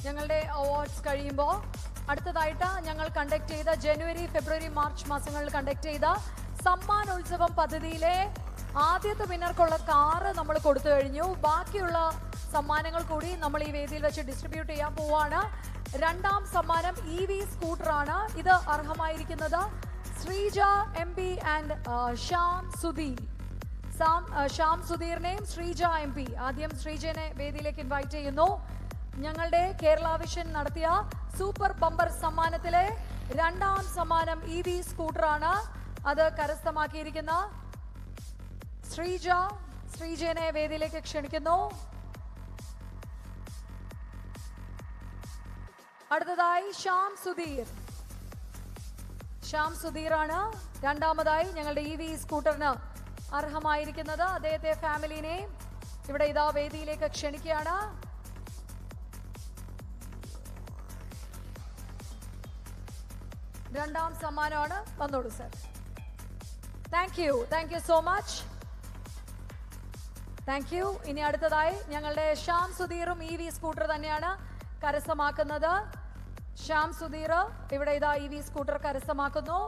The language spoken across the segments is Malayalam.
ഞങ്ങളുടെ അവാർഡ്സ് കഴിയുമ്പോൾ അടുത്തതായിട്ട് ഞങ്ങൾ കണ്ടക്ട് ചെയ്ത ജനുവരി, ഫെബ്രുവരി, മാർച്ച് മാസങ്ങളിൽ കണ്ടക്ട് ചെയ്ത സമ്മാനോത്സവം പദ്ധതിയിലെ ആദ്യത്തെ വിന്നർക്കുള്ള കാറ് നമ്മൾ കൊടുത്തു കഴിഞ്ഞു. ബാക്കിയുള്ള സമ്മാനങ്ങൾ കൂടി നമ്മൾ ഈ വേദിയിൽ വെച്ച് ഡിസ്ട്രിബ്യൂട്ട് ചെയ്യാൻ പോവാണ്. രണ്ടാം സമ്മാനം EV സ്കൂട്ടറാണ്. ഇത് അർഹമായിരിക്കുന്നത് ശ്രീജ MP ആൻഡ് ശ്യാം സുധീർ. ശ്യാം സുധീറിനെയും ശ്രീജ MP. ആദ്യം ശ്രീജനെ വേദിയിലേക്ക് ഇൻവൈറ്റ് ചെയ്യുന്നു. ഞങ്ങളുടെ കേരള വിഷൻ നടത്തിയ സൂപ്പർ ബമ്പർ സമ്മാനത്തിലെ രണ്ടാം സമ്മാനം EV സ്കൂട്ടറാണ്. അത് കരസ്ഥമാക്കിയിരിക്കുന്ന ശ്രീജനെ വേദിയിലേക്ക് ക്ഷണിക്കുന്നു. അടുത്തതായി ശ്യാം സുധീറാണ് രണ്ടാമതായി ഞങ്ങളുടെ EV സ്കൂട്ടറിന് അർഹമായിരിക്കുന്നത്. അദ്ദേഹത്തെ ഫാമിലിനെ ഇവിടെ ഇതാ വേദിയിലേക്ക് ക്ഷണിക്കുകയാണ്. രണ്ടാം സമ്മാനമാണ്. വന്നോളൂ sir. Thank you so much. Thank you. ഇനി അടുത്തതായി ഞങ്ങളുടെ ശ്യാം സുധീറും EV സ്കൂട്ടർ തന്നെയാണ് കരസ്ഥമാക്കുന്നത്. ശ്യാം സുധീർ ഇവിടെ ഇതാ EV സ്കൂട്ടർ കരസ്ഥമാക്കുന്നു.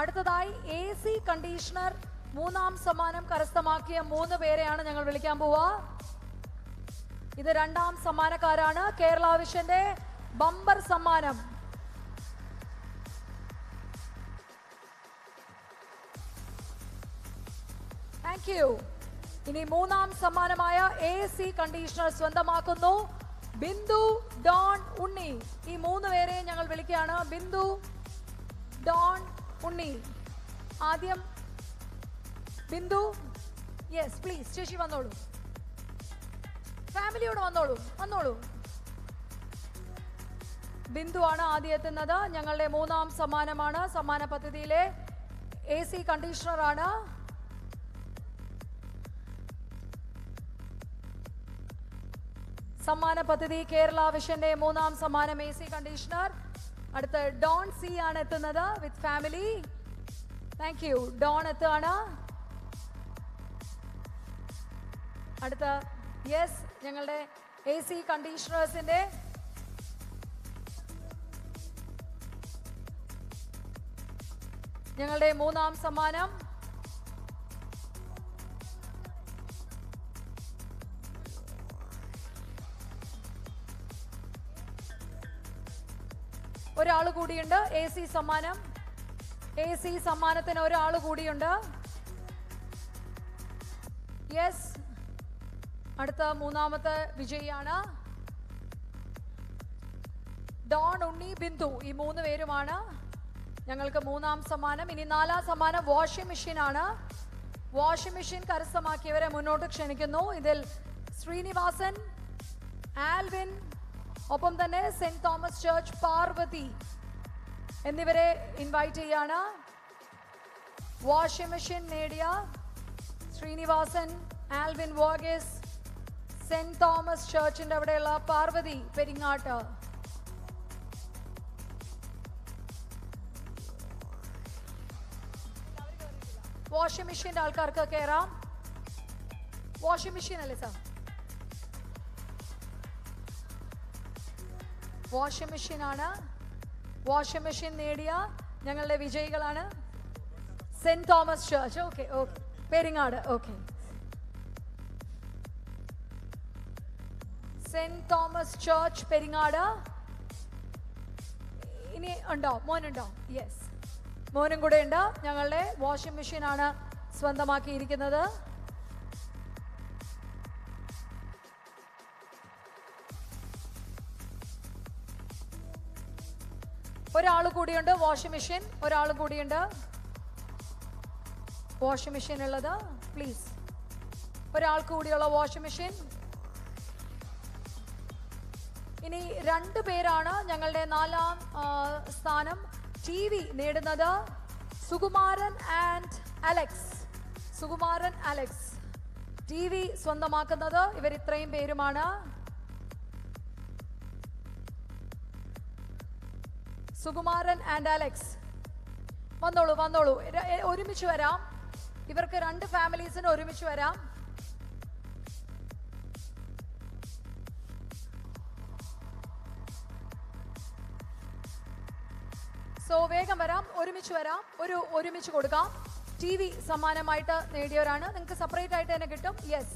അടുത്തതായി AC കണ്ടീഷണർ മൂന്നാം സമ്മാനം കരസ്ഥമാക്കിയ 3 പേരെയാണ് ഞങ്ങൾ വിളിക്കാൻ പോവുക. ഇത് രണ്ടാം സമ്മാനക്കാരാണ്. കേരള വിഷന്റെ ബമ്പർ സമ്മാനം. Thank you. ഇനി മൂന്നാം സമ്മാനമായ AC കണ്ടീഷണർ സ്വന്തമാക്കുന്നു ബിന്ദു, ഡോൺ, ഉണ്ണി. ഈ 3 പേരെ ഞങ്ങൾ വിളിക്കുകയാണ്. ബിന്ദു, ഡോൺ, ഉണ്ണി. ആദ്യം ബിന്ദു. യെസ് പ്ലീസ് ചേച്ചി വന്നോളൂ. ഫാമിലിയോട് വന്നോളൂ. ബിന്ദു ആണ് ആദ്യം എത്തുന്നത്. ഞങ്ങളുടെ മൂന്നാം സമ്മാനമാണ്. സമ്മാന പദ്ധതിയിലെ AC കണ്ടീഷണർ ആണ്. സമ്മാന പദ്ധതി കേരള വിഷന്റെ മൂന്നാം സമ്മാനം AC കണ്ടീഷണർ. അടുത്ത ഡോൺ C ആണ് എത്തുന്നത് with family. Thank you. Don എത്തുകയാണ്. അടുത്ത യെസ് ഞങ്ങളുടെ AC കണ്ടീഷണേഴ്സിന്റെ ഞങ്ങളുടെ മൂന്നാം സമ്മാനം ഒരാൾ കൂടിയുണ്ട്. AC സമ്മാനത്തിന് ഒരാൾ കൂടിയുണ്ട്. യെസ് അടുത്ത മൂന്നാമത്തെ വിജയിയാണ് ഡോൺ, ഉണ്ണി, ബിന്ദു. ഈ 3 പേരുമാണ് ഞങ്ങൾക്ക് മൂന്നാം സമ്മാനം. ഇനി നാലാം സമ്മാനം വാഷിംഗ് മെഷീൻ ആണ്. വാഷിംഗ് മെഷീൻ കരസ്ഥമാക്കിയവരെ മുന്നോട്ട് ക്ഷണിക്കുന്നു. ഇതിൽ ശ്രീനിവാസൻ, ആൽവിൻ, ഒപ്പം തന്നെ സെന്റ് തോമസ് ചർച്ച് പാർവതി എന്നിവരെ ഇൻവൈറ്റ് ചെയ്യാണ്. വാഷിംഗ് മെഷീൻ നേടിയ ശ്രീനിവാസൻ, ആൽവിൻ വർഗീസ്, സെന്റ് തോമസ് ചർച്ചിന്റെ അവിടെയുള്ള പാർവതി പെരിങ്ങാട്ട്. വാഷിംഗ് മെഷീന്റെ ആൾക്കാർക്ക് കയറാം. വാഷിംഗ് മെഷീൻ അല്ലേ സാർ? വാഷിംഗ് മെഷീൻ ആണ്. വാഷിംഗ് മെഷീൻ നേടിയ ഞങ്ങളുടെ വിജയികളാണ് saint Thomas church. Okay Peringad. Okay saint Thomas church Peringad. ഇനി ഉണ്ടോ? മോനുണ്ടോ? യെസ് മോനും കൂടെ ഉണ്ട്. ഞങ്ങളുടെ വാഷിംഗ് മെഷീൻ ആണ് സ്വന്തമാക്കിയിരിക്കുന്നത്. ഒരാൾ കൂടിയുണ്ട്. വാഷിംഗ് മെഷീൻ ഒരാൾ കൂടിയുണ്ട്. വാഷിംഗ് മെഷീൻ ഉള്ളത് പ്ലീസ് ഒരാൾ കൂടിയുള്ള വാഷിംഗ് മെഷീൻ. ഇനി 2 പേരാണ് ഞങ്ങളുടെ നാലാം സ്ഥാനം TV നേടുന്നത്. Sukumaran Alex TV സ്വന്തമാക്കുന്നത്. ഇവർ ഇത്രയും പേരുമാണ്. സുകുമാരൻ ആൻഡ് അലക്സ് വന്നോളൂ. ഒരുമിച്ച് വരാം. ഇവർക്ക് 2 ഫാമിലീസിന് ഒരുമിച്ച് വരാം. സോ വേഗം വരാം, ഒരുമിച്ച് വരാം, ഒരുമിച്ച് കൊടുക്കാം. TV സമ്മാനമായിട്ട് നേടിയവരാണ്. നിങ്ങൾക്ക് സെപ്പറേറ്റ് ആയിട്ട് തന്നെ കിട്ടും. യെസ്,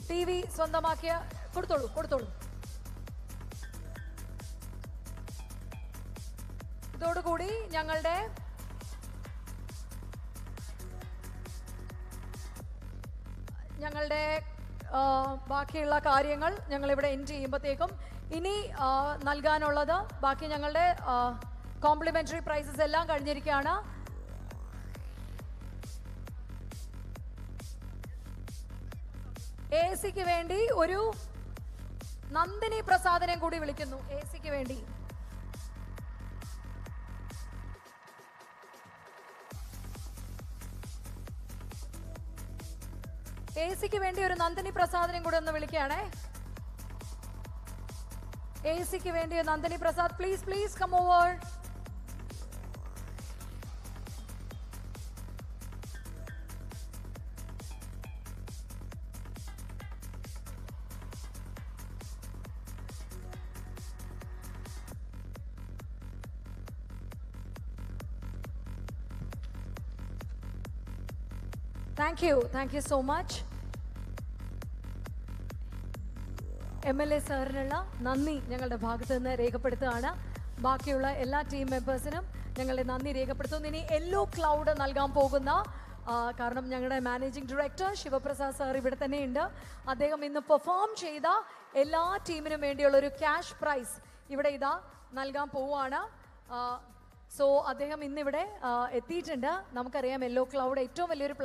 TV സ്വന്തമാക്കിയ കൊടുത്തോളൂ. ഇതോടുകൂടി ഞങ്ങളുടെ ബാക്കിയുള്ള കാര്യങ്ങൾ ഞങ്ങൾ ഇവിടെ എൻഡ് ചെയ്യുമ്പോഴത്തേക്കും ഇനി നൽകാനുള്ളത് ബാക്കി ഞങ്ങളുടെ കോംപ്ലിമെന്ററി പ്രൈസസ് എല്ലാം കഴിഞ്ഞിരിക്കുകയാണ്. AC-ക്ക് വേണ്ടി ഒരു നന്ദിനി പ്രസാദിനെ കൂടി വിളിക്കുന്നു. AC-ക്ക് വേണ്ടി ഒരു നന്ദിനി പ്രസാദിനെയും കൂടെ ഒന്ന് വിളിക്കുകയാണേ. AC-ക്ക് വേണ്ടി Nandini Prasad, please come over. Thank you so much. MLA സാറിനുള്ള നന്ദി ഞങ്ങളുടെ ഭാഗത്ത് നിന്ന് രേഖപ്പെടുത്തുകയാണ്. ബാക്കിയുള്ള എല്ലാ ടീം മെമ്പേഴ്സിനും ഞങ്ങളുടെ നന്ദി രേഖപ്പെടുത്തുന്നു. ഇനി യെല്ലോ ക്ലൗഡ് നൽകാൻ പോകുന്ന കാരണം ഞങ്ങളുടെ മാനേജിംഗ് ഡയറക്ടർ ശിവപ്രസാദ് സാർ ഇവിടെ തന്നെയുണ്ട്. അദ്ദേഹം ഇന്ന് പെർഫോം ചെയ്ത എല്ലാ ടീമിനും വേണ്ടിയുള്ള ഒരു ക്യാഷ് പ്രൈസ് ഇവിടെ നൽകാൻ പോവുകയാണ്. സോ അദ്ദേഹം ഇന്നിവിടെ എത്തിയിട്ടുണ്ട്. നമുക്കറിയാം യെല്ലോ ക്ലൗഡ് ഏറ്റവും വലിയൊരു